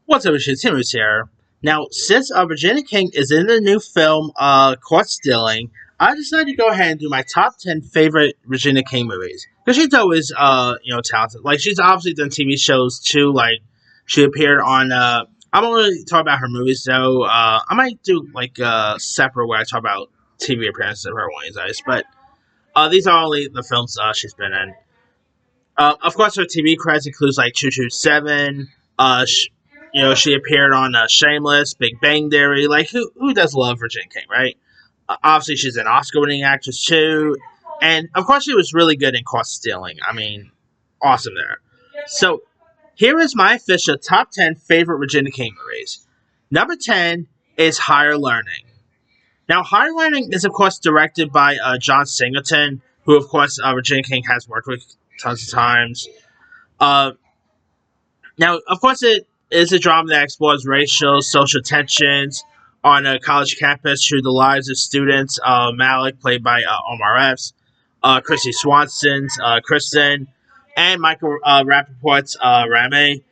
What's up, it's Timmons here. Now, since Regina King is in the new film Caught Stealing, I decided to go ahead and do my top 10 favorite Regina King movies. Because she's always, talented. Like, she's obviously done TV shows too. Like, she appeared on, I don't really talk about her movies though. I might do, like, separate where I talk about TV appearances of her one of these days. But these are only the films she's been in. Of course, her TV credits includes like 227. She appeared on Shameless, Big Bang Theory. Like, who does love Virginia King, right? Obviously, she's an Oscar-winning actress too, and of course, she was really good in Caught Stealing. I mean, awesome there. So, here is my official top 10 favorite Virginia King movies. Number 10 is Higher Learning. Now, Higher Learning is, of course, directed by John Singleton, who, of course, Virginia King has worked with tons of times. Uh, Now, of course, it is a drama that explores racial, social tensions on a college campus through the lives of students. Malik, played by Omar Epps, Chrissy Swanson's Kristen, and Michael Rappaport's Rame.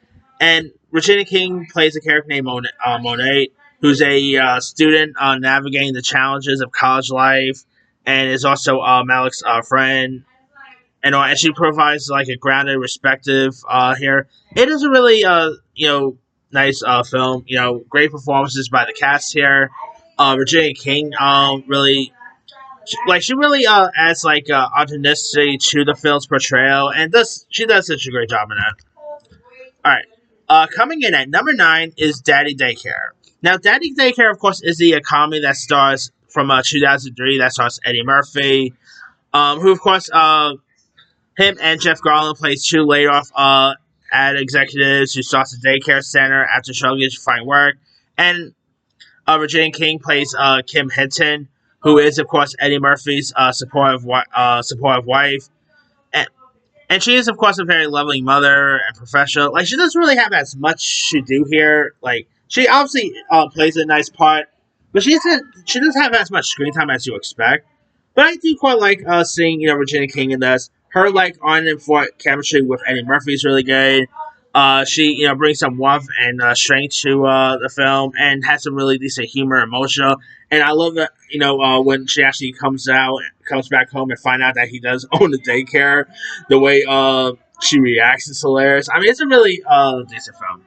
And Regina King plays a character named Monet, who's a student navigating the challenges of college life, and is also Malik's friend, and she provides like a grounded perspective here. It is a really nice film. Great performances by the cast here. Virginia King really she really adds like authenticity to the film's portrayal, and she does such a great job in it. All right. Coming in at number 9 is Daddy Daycare. Now, Daddy Daycare, of course, is the comedy that stars from 2003 that stars Eddie Murphy, who, of course, him and Jeff Garlin plays two laid off ad executives who starts a daycare center after struggling to find work. And Regina King plays Kim Hinton, who is, of course, Eddie Murphy's supportive wife. And, and she is, of course, a very loving mother and professional. Like, she doesn't really have as much to do here. Like, she obviously plays a nice part, but she doesn't have as much screen time as you expect. But I do quite like seeing Regina King in this. Her like on and for chemistry with Eddie Murphy is really good. She brings some warmth and strength to the film, and has some really decent humor, emotional. And I love that when she actually comes back home and find out that he does own a daycare. The way she reacts is hilarious. I mean, it's a really decent film.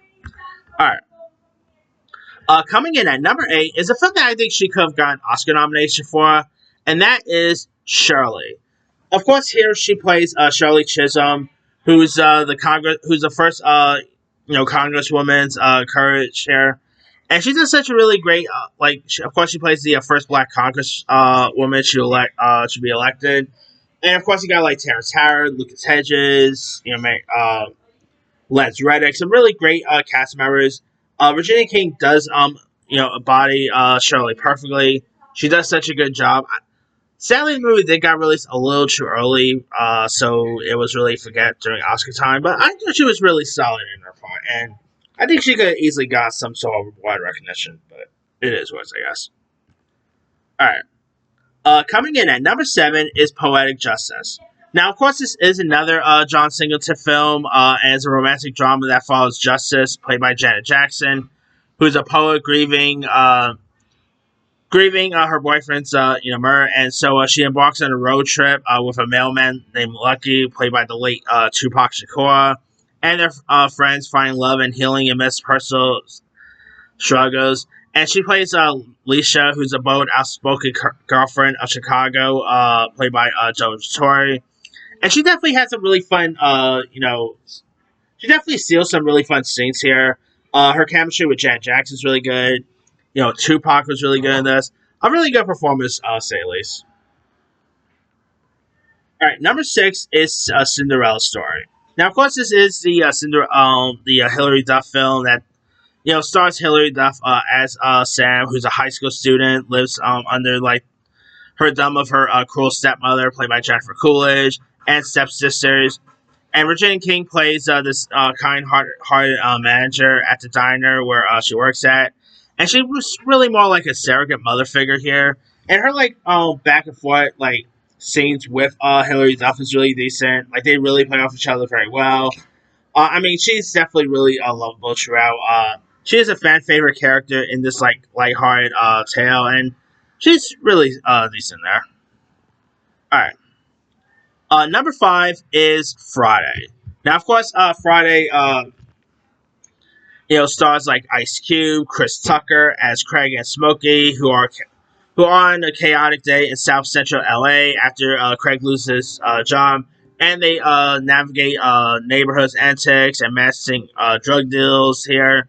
All right. Coming in at number 8 is a film that I think she could have gotten Oscar nomination for, and that is Shirley. Of course, here she plays Shirley Chisholm, who's the first Congresswoman's courage here, and she does such a really great of course she plays the first Black Congress woman should be elected, and of course you got like Terrence Howard, Lucas Hedges, Lance Reddick, some really great cast members. Virginia King does embody Shirley perfectly. She does such a good job. Sadly, the movie got released a little too early, so it was really forget during Oscar time. But I thought she was really solid in her part, and I think she could have easily got some sort of wide recognition. But it is what it is, I guess. All right. Coming in at number 7 is Poetic Justice. Now, of course, this is another John Singleton film, and it's a romantic drama that follows Justice, played by Janet Jackson, who's a poet grieving her boyfriend's murder, and so she embarks on a road trip with a mailman named Lucky, played by the late Tupac Shakur, and their friends find love and healing amidst personal struggles. And she plays Leisha, who's a bold, outspoken girlfriend of Chicago, played by George Torrey. And she definitely has some really fun, she definitely steals some really fun scenes here. Her chemistry with Janet Jackson is really good. Tupac was really good in this. A really good performance, say at least. All right, number 6 is Cinderella Story. Now, of course, this is the Hilary Duff film that stars Hilary Duff as Sam, who's a high school student, lives under like her thumb of her cruel stepmother, played by Jennifer Coolidge, and stepsisters. And Regina King plays this kind-hearted manager at the diner where she works at. And she was really more like a surrogate mother figure here. And her back and forth scenes with Hilary Duff is really decent. Like, they really play off each other very well. I mean, she's definitely really lovable throughout. she is a fan favorite character in this like lighthearted tale, and she's really decent there. All right. Number five is Friday. Now, of course, Friday, stars like Ice Cube, Chris Tucker as Craig and Smokey, who are on a chaotic day in South Central LA after Craig loses his job, and they navigate neighborhoods antics and massing drug deals here.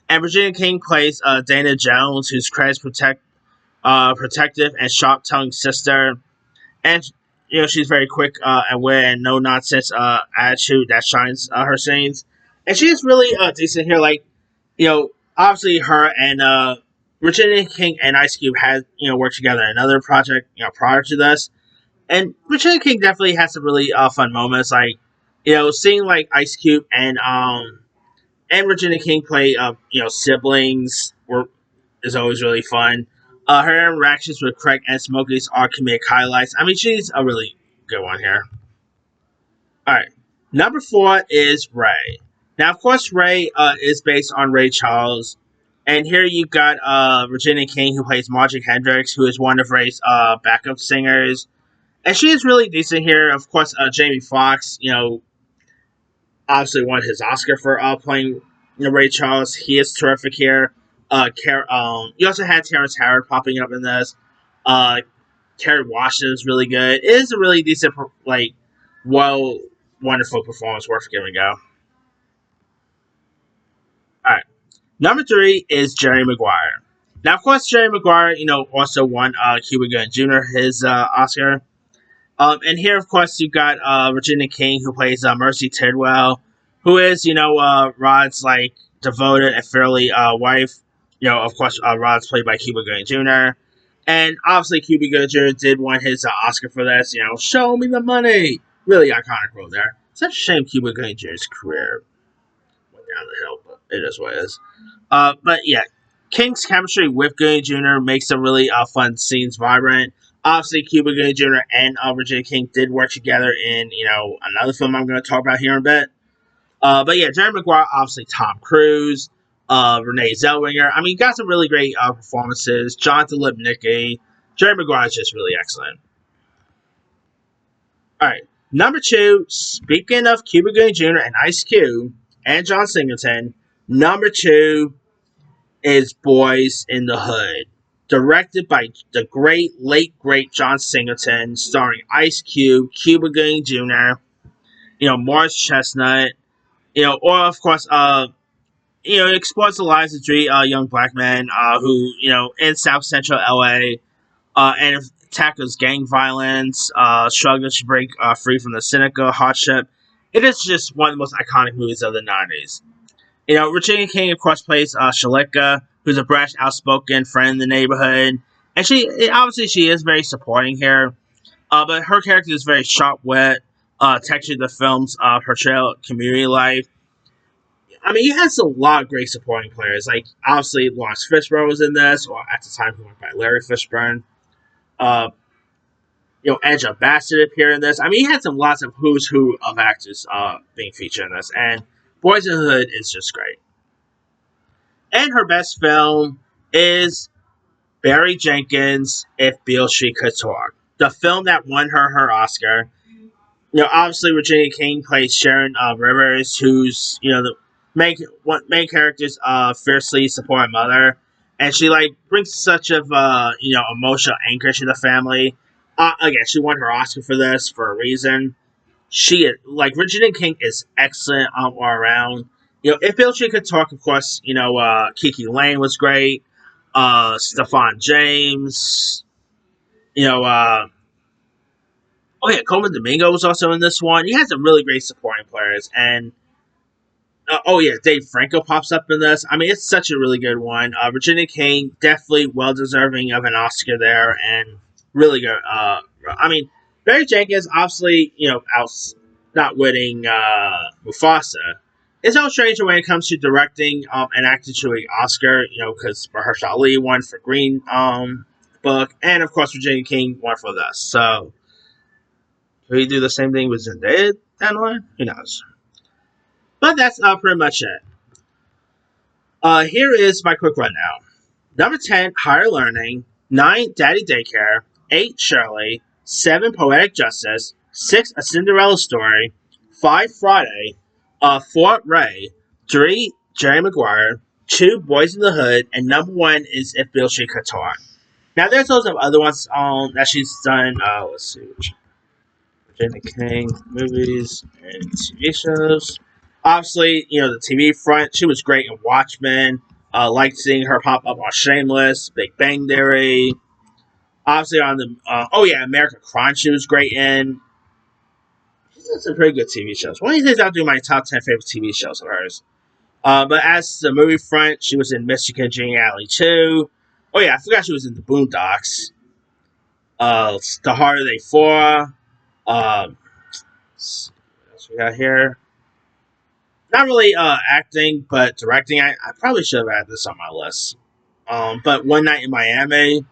And Virginia King plays Dana Jones, who's Craig's protective and sharp-tongued sister, and she's very quick and wit and no nonsense attitude that shines her scenes, and she's really decent here. Like obviously her and Regina King and Ice Cube had worked together in another project prior to this, and Regina King definitely has some really fun moments. Like seeing like Ice Cube and Regina King play siblings were is always really fun. Her interactions with Craig and Smokey's are comedic highlights. I mean, she's a really good one here. All right, number four is Ray. Now, of course, Ray is based on Ray Charles, and here you got Regina King, who plays Margie Hendricks, who is one of Ray's backup singers, and she is really decent here. Of course, Jamie Foxx, obviously won his Oscar for playing Ray Charles. He is terrific here. You also had Terrence Howard popping up in this. Uh, Terry Washington is really good. It is a really decent, well, wonderful performance worth giving a go. All right. Number three is Jerry Maguire. Now, of course, Jerry Maguire, also won Cuba Gooding Jr. his Oscar. And here, of course, you got Regina King, who plays Mercy Tidwell, who is, Rod's like devoted and fairly wife. Of course, Rod's played by Cuba Gooding Jr. And obviously, Cuba Gooding Jr. did win his Oscar for this. Show me the money. Really iconic role there. Such a shame Cuba Gooding Jr.'s career went down the hill, but it is what it is. But yeah, King's chemistry with Gooding Jr. makes some really fun scenes vibrant. Obviously, Cuba Gooding Jr. and Regina King did work together in another film I'm going to talk about here in a bit. But yeah, Jerry Maguire, obviously Tom Cruise, Renee Zellweger. I mean, got some really great performances. Jonathan Lipnicki. Jerry Maguire is just really excellent. All right, number two. Speaking of Cuba Gooding Jr. and Ice Cube and John Singleton, number two is Boys in the Hood, directed by the late great John Singleton, starring Ice Cube, Cuba Gooding Jr., Morris Chestnut, or of course, it explores the lives of three young black men who, in South Central LA, and it tackles gang violence, struggling to break free from the cynical hardship. It is just one of the most iconic movies of the 90s. Regina King, of course, plays Shalika, who's a brash, outspoken friend in the neighborhood. And she is very supporting here. But her character is very sharp-wit, textured the film's portrayal of community life. I mean, he has a lot of great supporting players. Like, obviously, Lawrence Fishburne was in this, or at the time he went by Larry Fishburne. Uh, Angela Bassett appeared in this. I mean, he had lots of who's who of actors being featured in this. And Boys in the Hood is just great. And her best film is Barry Jenkins' If Beale Street Could Talk, the film that won her Oscar. Obviously, Regina King plays Sharon Rivers, who's the main character's fiercely supportive mother, and she brings such of emotional anchor to the family. Again, she won her Oscar for this for a reason. Regina King is excellent all around. If Bill Street Could Talk, of course, Kiki Lane was great. Stefan James, oh yeah, Coleman Domingo was also in this one. You had some really great supporting players, and oh yeah, Dave Franco pops up in this. I mean, it's such a really good one. Regina King definitely well deserving of an Oscar there, and really good. I mean, Barry Jenkins obviously out not winning Mufasa. It's no stranger when it comes to directing and acting to an Oscar. Because Mahershala Ali won for Green Book, and of course Virginia King won for this. So, will he do the same thing with Zendaya down the line? Who knows? But that's pretty much it. Here is my quick rundown. Number 10, Higher Learning. 9, Daddy Daycare. 8, Shirley. 7, Poetic Justice. 6, A Cinderella Story. 5, Friday. 4, Ray. 3, Jerry Maguire. 2, Boys in the Hood. And number 1 is If Bill She Could Talk. Now, there's also other ones that she's done. Let's see. Virginia King movies and TV shows. Obviously, the TV front, she was great in Watchmen. Liked seeing her pop up on Shameless, Big Bang Theory. Obviously, on the American Crime, she was great in. She's done some pretty good TV shows. One of these days, I'll do my top 10 favorite TV shows of hers. But as the movie front, she was in Michigan Alley 2. Oh yeah, I forgot she was in the Boondocks. The Harder They Fall. What else we got here? Not really acting, but directing. I probably should have had this on my list. But One Night in Miami,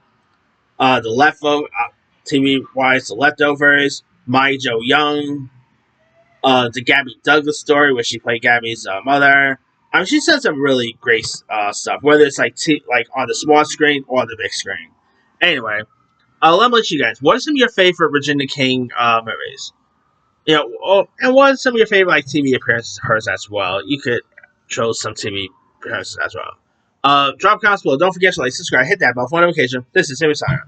The Leftovers, TV wise, The Leftovers, My Joe Young, the Gabby Douglas story, where she played Gabby's mother. I mean, she said some really great stuff, whether it's like on the small screen or the big screen. Anyway, let me let you guys. What are some of your favorite Regina King movies? And what are some of your favorite TV appearances of hers as well? You could choose some TV appearances as well. Drop comments below. Don't forget to like, subscribe, hit that bell for notification. This is Sammy Sign.